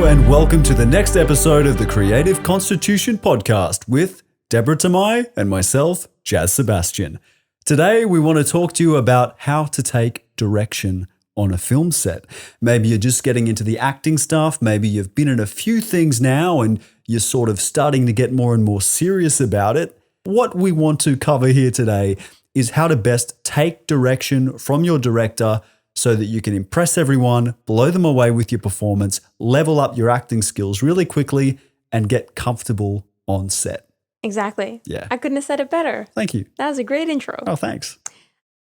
and welcome to the next episode of the Creative Constitution podcast with Deborah Tamai and myself, Jazz Sebastian. Today, we want to talk to you about how to take direction on a film set. Maybe you're just getting into the acting stuff. Maybe you've been in a few things now and you're sort of starting to get more and more serious about it. What we want to cover here today is how to best take direction from your director so that you can impress everyone, blow them away with your performance, level up your acting skills really quickly, and get comfortable on set. Exactly. Yeah. I couldn't have said it better. Thank you. That was a great intro. Oh, thanks.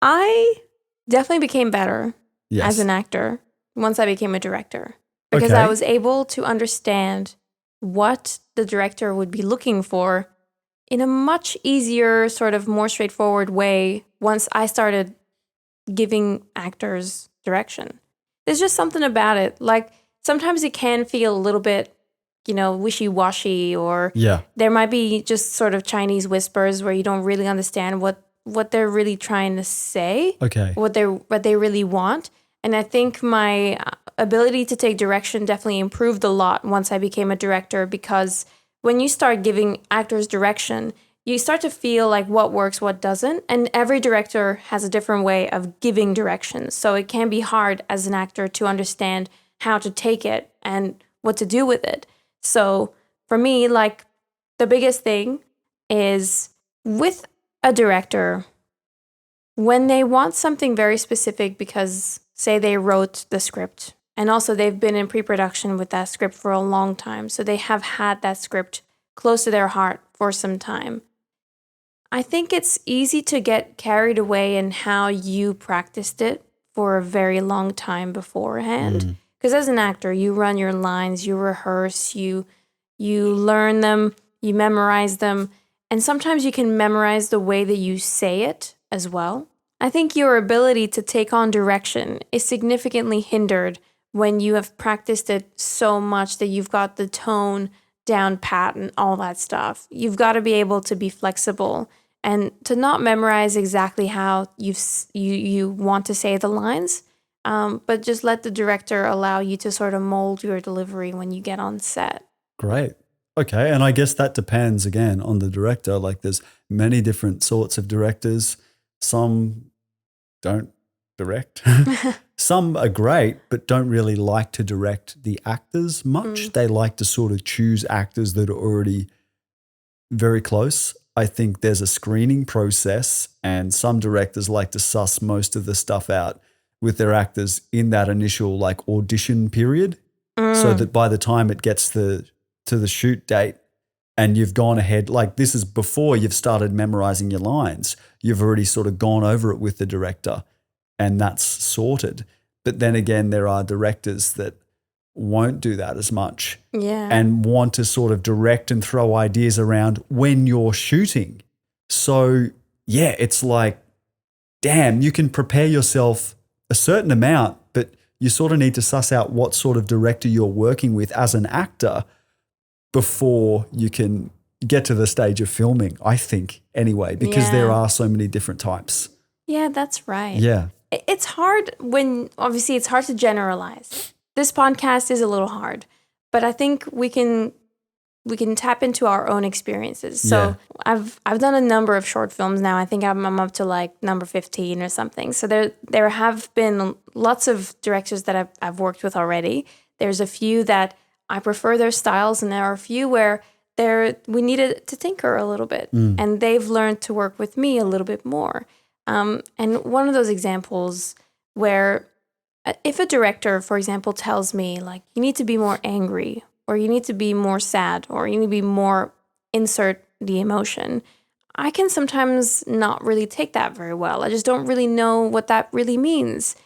I definitely became better Yes. as an actor once I became a director because Okay. I was able to understand what the director would be looking for in a much easier, sort of more straightforward way once I started giving actors direction. There's just something about it. Like sometimes it can feel a little bit, wishy-washy, or there might be just sort of Chinese whispers where you don't really understand what they're really trying to say, Okay. what they really want. And I think my ability to take direction definitely improved a lot once I became a director, because when you start giving actors direction, you start to feel like what works, what doesn't. And every director has a different way of giving directions. So it can be hard as an actor to understand how to take it and what to do with it. So for me, like the biggest thing is with a director, when they want something very specific, because say they wrote the script and also they've been in pre-production with that script for a long time. So they have had that script close to their heart for some time. I think it's easy to get carried away in how you practiced it for a very long time beforehand. Because as an actor, you run your lines, you rehearse, you learn them, you memorize them, and sometimes you can memorize the way that you say it as well. I think your ability to take on direction is significantly hindered when you have practiced it so much that you've got the tone down pat and all that stuff. You've got to be able to be flexible and to not memorize exactly how you want to say the lines, but just let the director allow you to sort of mold your delivery when you get on set. Great. Okay. And I guess that depends again on the director. Like there's many different sorts of directors. Some don't direct. Some are great, but don't really like to direct the actors much. They like to sort of choose actors that are already very close. I think there's a screening process, and some directors like to suss most of the stuff out with their actors in that initial like audition period, so that by the time it gets to the shoot date and you've gone ahead, like this is before you've started memorizing your lines, you've already sort of gone over it with the director and that's sorted. But then again, there are directors that won't do that as much and want to sort of direct and throw ideas around when you're shooting. So yeah, it's like, damn, you can prepare yourself a certain amount, but you sort of need to suss out what sort of director you're working with as an actor before you can get to the stage of filming, I think, anyway, because there are so many different types. Yeah, that's right. Yeah. It's hard obviously it's hard to generalize. This podcast is a little hard, but I think we can tap into our own experiences. So I've done a number of short films now. I think I'm up to like number 15 or something. So there have been lots of directors that I've worked with already. There's a few that I prefer their styles, and there are a few where we needed to tinker a little bit, and they've learned to work with me a little bit more. And one of those examples where if a director, for example, tells me like you need to be more angry, or you need to be more sad, or you need to be more insert the emotion, I can sometimes not really take that very well. I just don't really know what that really means.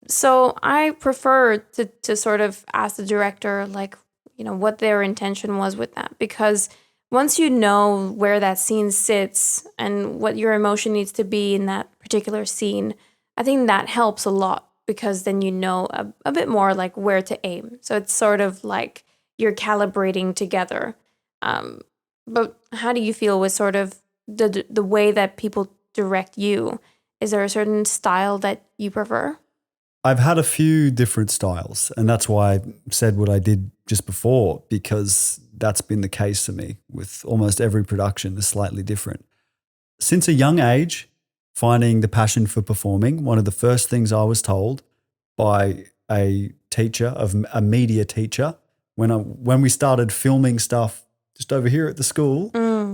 So I prefer to sort of ask the director, like, what their intention was with that. Because once you know where that scene sits and what your emotion needs to be in that particular scene, I think that helps a lot, because then you know a bit more like where to aim. So it's sort of like you're calibrating together. But how do you feel with sort of the way that people direct you? Is there a certain style that you prefer? I've had a few different styles, and that's why I said what I did just before, because that's been the case for me with almost every production is slightly different. Since a young age, finding the passion for performing, one of the first things I was told by a teacher, a media teacher, when we started filming stuff just over here at the school,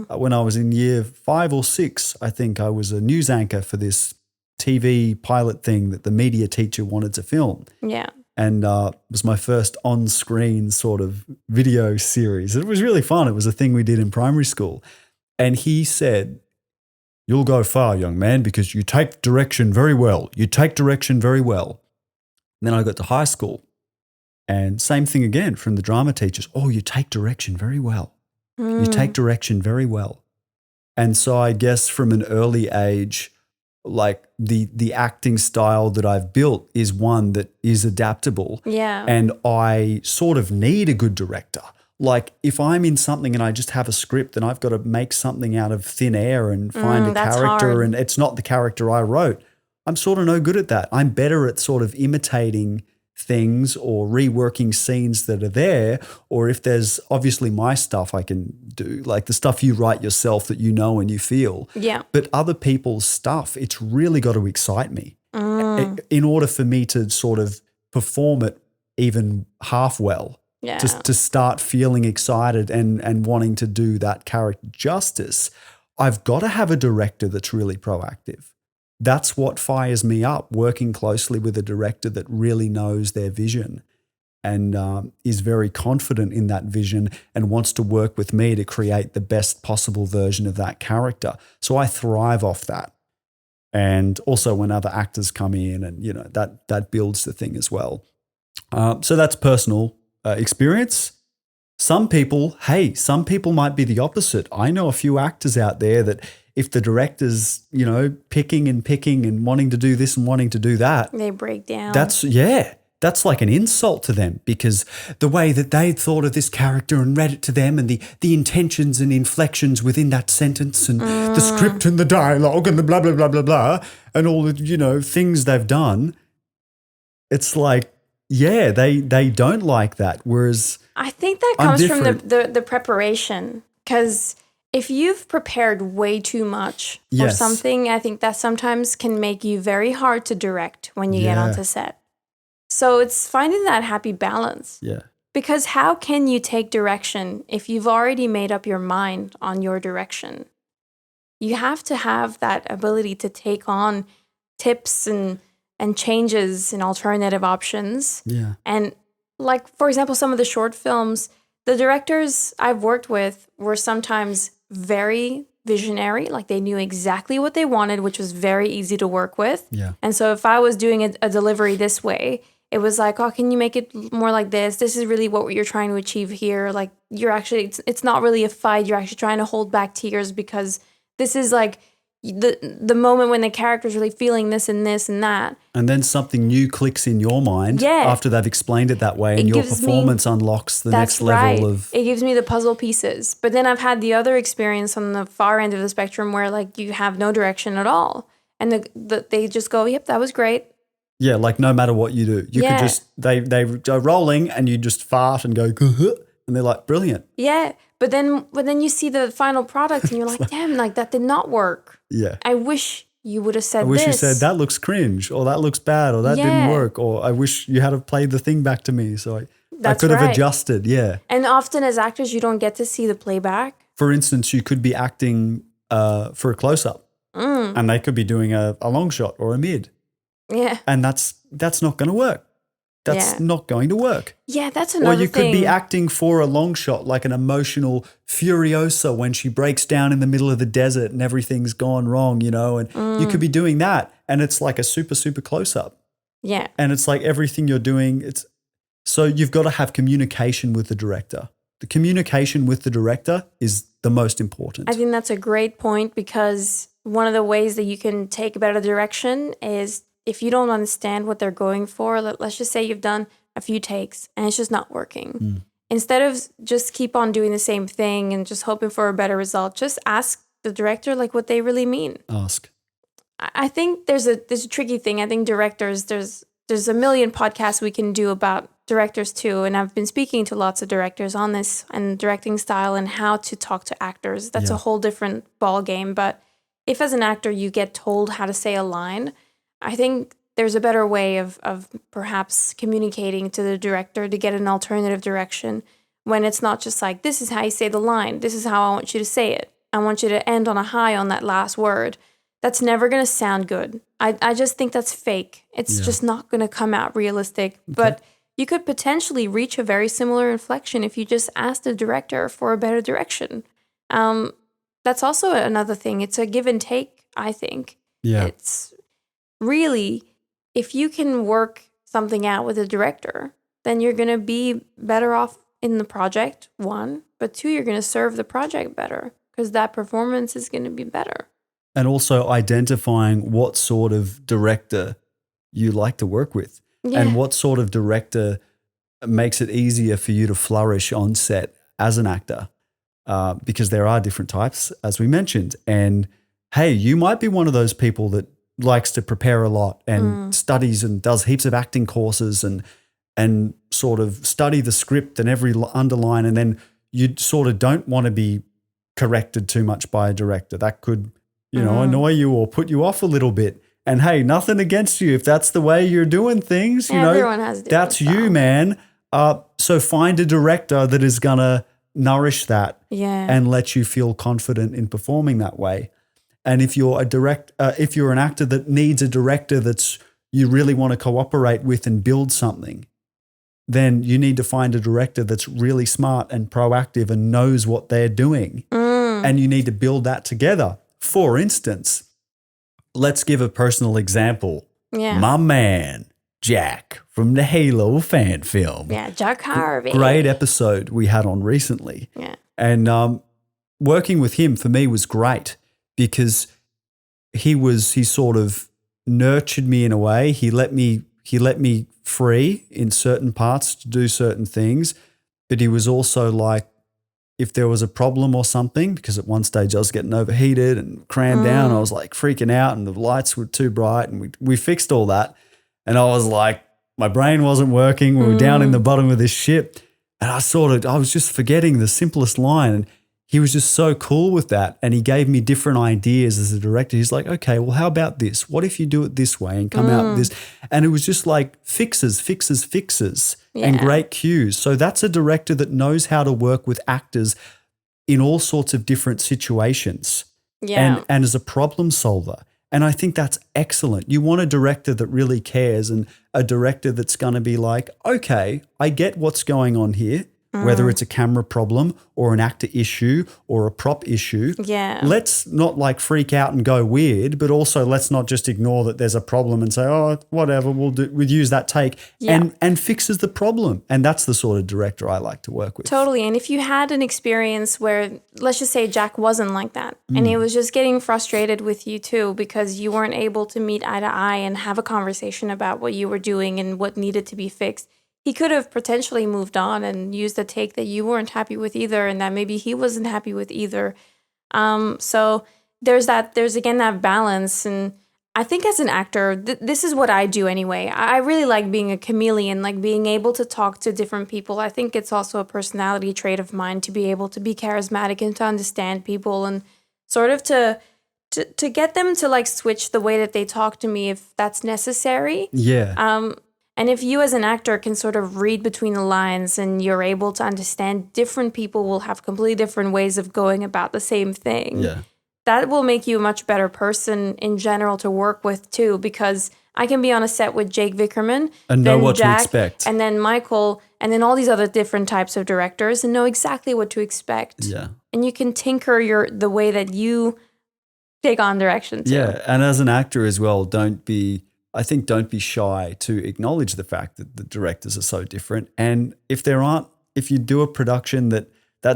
when I was in year 5 or 6, I think I was a news anchor for this TV pilot thing that the media teacher wanted to film. Yeah. And it was my first on-screen sort of video series. It was really fun. It was a thing we did in primary school. And he said, "You'll go far, young man, because you take direction very well. You take direction very well." And then I got to high school, and same thing again from the drama teachers. "Oh, you take direction very well. You take direction very well." And so I guess from an early age, like the acting style that I've built is one that is adaptable. Yeah. And I sort of need a good director. Like if I'm in something and I just have a script and I've got to make something out of thin air and find a character hard. and it's not the character I wrote, I'm sort of no good at that. I'm better at sort of imitating things or reworking scenes that are there, or if there's obviously my stuff I can do, like the stuff you write yourself that you know and you feel. Yeah. But other people's stuff, it's really got to excite me in order for me to sort of perform it even half well. Yeah. To start feeling excited and wanting to do that character justice, I've got to have a director that's really proactive. That's what fires me up, working closely with a director that really knows their vision and is very confident in that vision and wants to work with me to create the best possible version of that character. So I thrive off that. And also when other actors come in and, you know, that builds the thing as well. So that's personal experience. Some people might be the opposite. I know a few actors out there that if the director's, you know, picking and wanting to do this and wanting to do that, they break down. That's like an insult to them, because the way that they thought of this character and read it to them and the intentions and inflections within that sentence and the script and the dialogue and the blah, blah, blah, blah, blah, and all the, you know, things they've done. It's like, yeah, they don't like that. Whereas I think that comes from the preparation, because if you've prepared way too much for something, I think that sometimes can make you very hard to direct when you get onto set. So it's finding that happy balance. Yeah. Because how can you take direction if you've already made up your mind on your direction? You have to have that ability to take on tips and changes and alternative options. Yeah. And like, for example, some of the short films, the directors I've worked with were sometimes very visionary, like they knew exactly what they wanted, which was very easy to work with. Yeah. And so if I was doing a delivery this way, it was like, oh, can you make it more like this? This is really what you're trying to achieve here. Like you're actually, it's not really a fight. You're actually trying to hold back tears because this is like the moment when the character's really feeling this and this and that. And then something new clicks in your mind after they've explained it that way, and your performance unlocks the next level of... It gives me the puzzle pieces. But then I've had the other experience on the far end of the spectrum where like you have no direction at all. And they just go, yep, that was great. Yeah, like no matter what you do. You could just, they go rolling and you just fart and go, and they're like, brilliant. Yeah, but then you see the final product and you're like, damn, like that did not work. Yeah. I wish you would have said this. I wish you said, that looks cringe, or that looks bad, or that didn't work, or I wish you had played the thing back to me so I could have adjusted, And often as actors, you don't get to see the playback. For instance, you could be acting for a close-up and they could be doing a long shot or a mid. Yeah. And that's not going to work. That's not going to work. Yeah, that's another thing. Or you could be acting for a long shot, like an emotional Furiosa when she breaks down in the middle of the desert and everything's gone wrong, you know, and you could be doing that and it's like a super, super close-up. Yeah. And it's like everything you're doing, so you've got to have communication with the director. The communication with the director is the most important. I think that's a great point, because one of the ways that you can take a better direction is if you don't understand what they're going for, let's just say you've done a few takes and it's just not working. Instead of just keep on doing the same thing and just hoping for a better result, just ask the director like what they really mean. Ask. I think there's a tricky thing. I think directors, there's there's a million podcasts we can do about directors too. And I've been speaking to lots of directors on this and directing style and how to talk to actors. That's a whole different ball game. But if as an actor you get told how to say a line, I think there's a better way of perhaps communicating to the director to get an alternative direction when it's not just like, this is how you say the line. This is how I want you to say it. I want you to end on a high on that last word. That's never going to sound good. I just think that's fake. It's just not going to come out realistic. Okay. But you could potentially reach a very similar inflection if you just ask the director for a better direction. That's also another thing. It's a give and take, I think. Yeah. It's really, if you can work something out with a director, then you're going to be better off in the project, one. But two, you're going to serve the project better because that performance is going to be better. And also identifying what sort of director you like to work with and what sort of director makes it easier for you to flourish on set as an actor, because there are different types, as we mentioned. And hey, you might be one of those people that likes to prepare a lot and studies and does heaps of acting courses and sort of study the script and every underline, and then you sort of don't want to be corrected too much by a director. That could annoy you or put you off a little bit. And hey, nothing against you if that's the way you're doing things. Everyone has that's you, man. So find a director that is gonna nourish that and let you feel confident in performing that way. And if you're if you're an actor that needs a director that's you really want to cooperate with and build something, then you need to find a director that's really smart and proactive and knows what they're doing. And you need to build that together. For instance, let's give a personal example. Yeah. My man, Jack, from the Halo fan film. Yeah, Jack Harvey. Great episode we had on recently. Yeah. And working with him for me was great because he sort of nurtured me in a way. He let me free in certain parts to do certain things, but he was also like, if there was a problem or something, because at one stage I was getting overheated and crammed down, I was like freaking out and the lights were too bright, and we fixed all that. And I was like, my brain wasn't working. We were down in the bottom of this ship, and I was just forgetting the simplest line. And he was just so cool with that. And he gave me different ideas as a director. He's like, okay, well, how about this? What if you do it this way and come out with this? And it was just like fixes, and great cues. So that's a director that knows how to work with actors in all sorts of different situations and as a problem solver. And I think that's excellent. You want a director that really cares and a director that's going to be like, okay, I get what's going on here. Whether it's a camera problem or an actor issue or a prop issue. Yeah. Let's not like freak out and go weird, but also let's not just ignore that there's a problem and say, oh, whatever, we'll use that take and fixes the problem. And that's the sort of director I like to work with. Totally. And if you had an experience where, let's just say Jack wasn't like that and he was just getting frustrated with you too because you weren't able to meet eye to eye and have a conversation about what you were doing and what needed to be fixed, he could have potentially moved on and used a take that you weren't happy with either and that maybe he wasn't happy with either. So there's again that balance. And I think as an actor, this is what I do anyway. I really like being a chameleon, like being able to talk to different people. I think it's also a personality trait of mine to be able to be charismatic and to understand people and sort of to get them to like switch the way that they talk to me if that's necessary. Yeah. And if you as an actor can sort of read between the lines and you're able to understand different people will have completely different ways of going about the same thing, that will make you a much better person in general to work with too, because I can be on a set with 𝐇𝐎𝐿 and know what Jack, to expect. And then Michael, and then all these other different types of directors and know exactly what to expect. Yeah. And you can tinker the way that you take on direction too. Yeah, and as an actor as well, don't be shy to acknowledge the fact that the directors are so different. And if you do a production that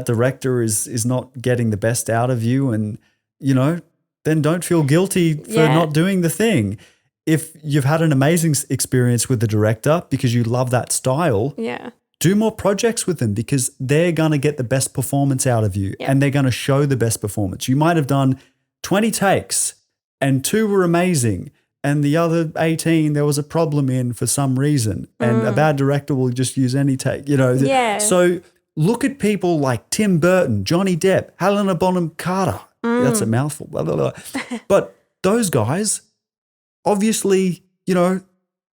director is not getting the best out of you and, then don't feel guilty for not doing the thing. If you've had an amazing experience with the director because you love that style, do more projects with them because they're going to get the best performance out of you and they're going to show the best performance. You might have done 20 takes and 2 were amazing. and the other 18 there was a problem in for some reason, and a bad director will just use any take, Yeah. So look at people like Tim Burton, Johnny Depp, Helena Bonham Carter. That's a mouthful, blah, blah, blah. But those guys, obviously, they're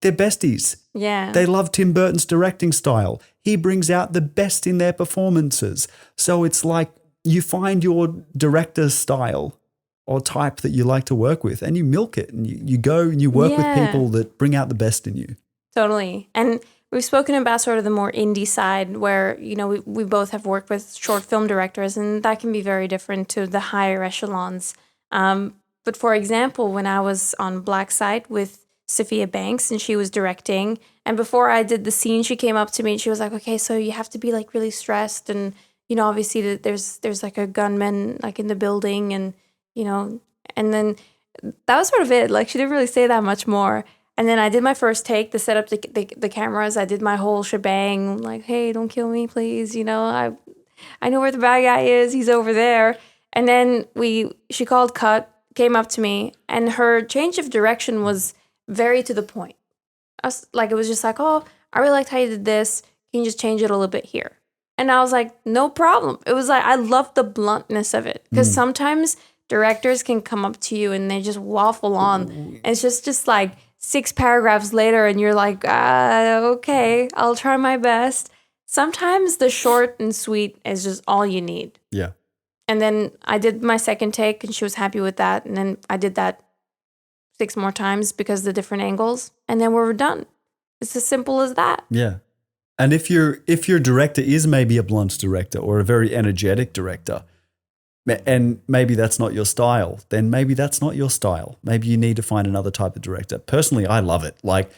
besties. Yeah. They love Tim Burton's directing style. He brings out the best in their performances. So it's like you find your director's style or type that you like to work with, and you milk it, and you go and you work with people that bring out the best in you. Totally. And we've spoken about sort of the more indie side where, we both have worked with short film directors, and that can be very different to the higher echelons. But for example, when I was on Black Site with Sophia Banks and she was directing, and before I did the scene, she came up to me and she was like, okay, so you have to be like really stressed, and obviously that there's like a gunman like in the building, and and then that was sort of it. Like, she didn't really say that much more. And then I did my first take to set up the cameras. I did my whole shebang, like, hey, don't kill me, please. I know where the bad guy is. He's over there. And then she called cut, came up to me, and her change of direction was very to the point. It was just like, oh, I really liked how you did this. Can you just change it a little bit here? And I was like, no problem. It was like, I love the bluntness of it, because sometimes directors can come up to you and they just waffle on. And it's just like 6 paragraphs later and you're like, okay, I'll try my best. Sometimes the short and sweet is just all you need. Yeah. And then I did my second take and she was happy with that. And then I did that 6 more times because of the different angles. And then we're done. It's as simple as that. Yeah. And if your director is maybe a blunt director or a very energetic director, and maybe that's not your style, then maybe that's not your style. Maybe you need to find another type of director. Personally, I love it. Like,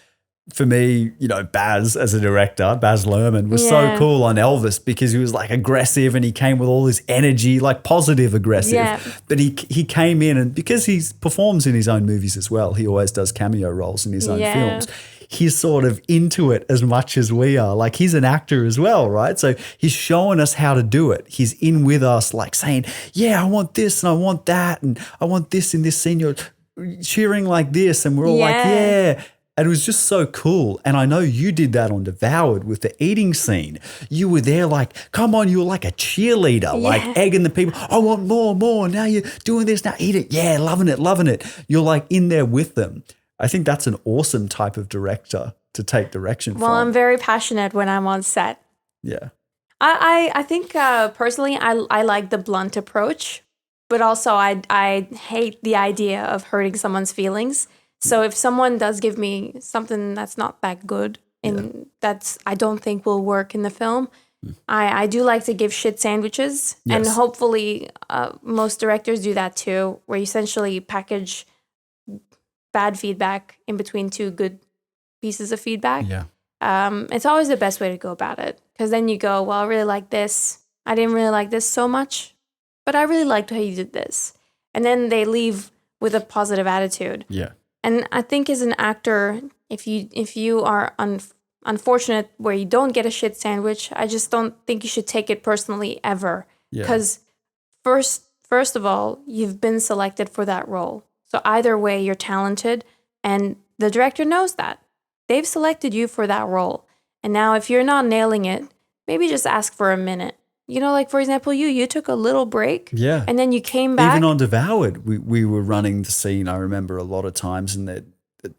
for me, Baz as a director, Baz Luhrmann was so cool on Elvis because he was like aggressive and he came with all this energy, like positive aggressive. Yeah. But he came in, and because he performs in his own movies as well, he always does cameo roles in his own films. He's sort of into it as much as we are. Like, he's an actor as well, right? So he's showing us how to do it. He's in with us, like saying, yeah, I want this and I want that and I want this in this scene. You're cheering like this, and we're all like, yeah. And it was just so cool. And I know you did that on Devoured with the eating scene. You were there like, come on, you were like a cheerleader, like egging the people. I want more. Now you're doing this, now eat it. Yeah, loving it. You're like in there with them. I think that's an awesome type of director to take direction from. Well, I'm very passionate when I'm on set. Yeah. I think personally I like the blunt approach, but also I hate the idea of hurting someone's feelings. So if someone does give me something that's not that good and that's I don't think will work in the film, I do like to give shit sandwiches. Yes. And hopefully most directors do that too, where you essentially package bad feedback in between 2 good pieces of feedback. Yeah. It's always the best way to go about it, because then you go, well, I really like this. I didn't really like this so much, but I really liked how you did this. And then they leave with a positive attitude. Yeah. And I think as an actor, if you are unfortunate where you don't get a shit sandwich, I just don't think you should take it personally ever. Because first of all, you've been selected for that role. So either way, you're talented, and the director knows that. They've selected you for that role. And now if you're not nailing it, maybe just ask for a minute. Like, for example, you took a little break. Yeah. And then you came back. Even on Devoured, we were running the scene, I remember, a lot of times, and the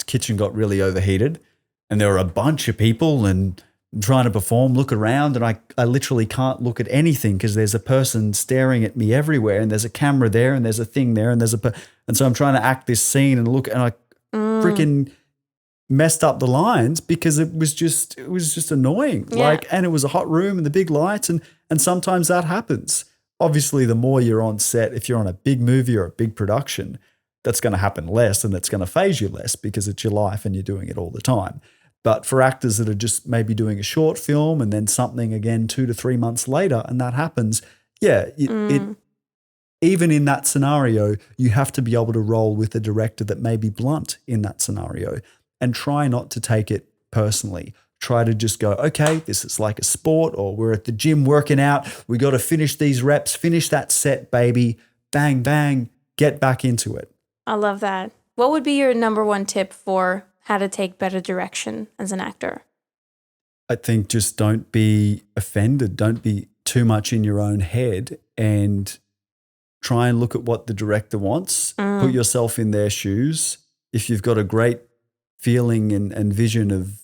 kitchen got really overheated, and there were a bunch of people and trying to perform, look around, and I literally can't look at anything because there's a person staring at me everywhere, and there's a camera there, and there's a thing there, and and so I'm trying to act this scene and look, and I freaking messed up the lines because it was just annoying. And it was a hot room and the big lights, and sometimes that happens. Obviously, the more you're on set, if you're on a big movie or a big production, that's going to happen less, and that's going to phase you less because it's your life and you're doing it all the time. But for actors that are just maybe doing a short film and then something again 2 to 3 months later, and that happens, it even in that scenario, you have to be able to roll with a director that may be blunt in that scenario and try not to take it personally. Try to just go, okay, this is like a sport, or we're at the gym working out. We got to finish these reps, finish that set, baby. Bang, bang, get back into it. I love that. What would be your number one tip for how to take better direction as an actor? I think just don't be offended. Don't be too much in your own head, and try and look at what the director wants. Put yourself in their shoes. If you've got a great feeling and vision of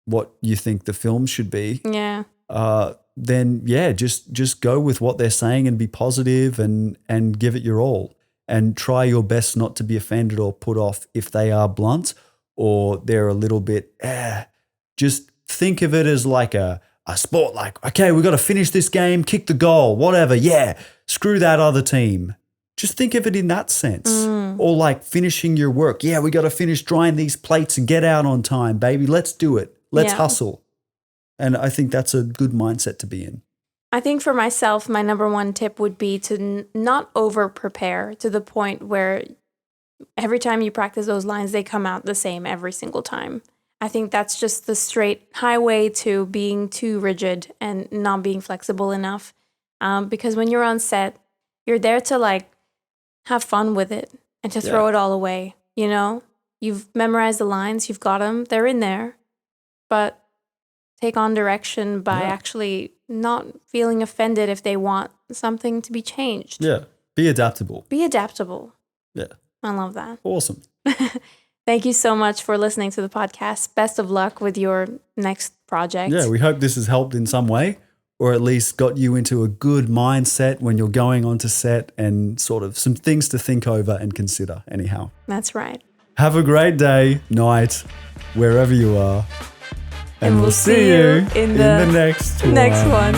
what you think the film should be, then just go with what they're saying and be positive and give it your all. And try your best not to be offended or put off if they are blunt or they're a little bit, just think of it as like a sport, like, okay, we've got to finish this game, kick the goal, whatever. Yeah, screw that other team. Just think of it in that sense. Or like finishing your work. Yeah, we got to finish drying these plates and get out on time, baby. Let's do it. Let's hustle. And I think that's a good mindset to be in. I think for myself, my number one tip would be to not over-prepare to the point where every time you practice those lines, they come out the same every single time. I think that's just the straight highway to being too rigid and not being flexible enough. Because when you're on set, you're there to like have fun with it and to throw it all away. You know, you've memorized the lines, you've got them, they're in there, but take on direction by actually not feeling offended if they want something to be changed. Yeah. Be adaptable. Be adaptable. Yeah. I love that. Awesome. Thank you so much for listening to the podcast. Best of luck with your next project. Yeah, we hope this has helped in some way, or at least got you into a good mindset when you're going onto set, and sort of some things to think over and consider anyhow. That's right. Have a great day, night, wherever you are. And we'll see you in the next one.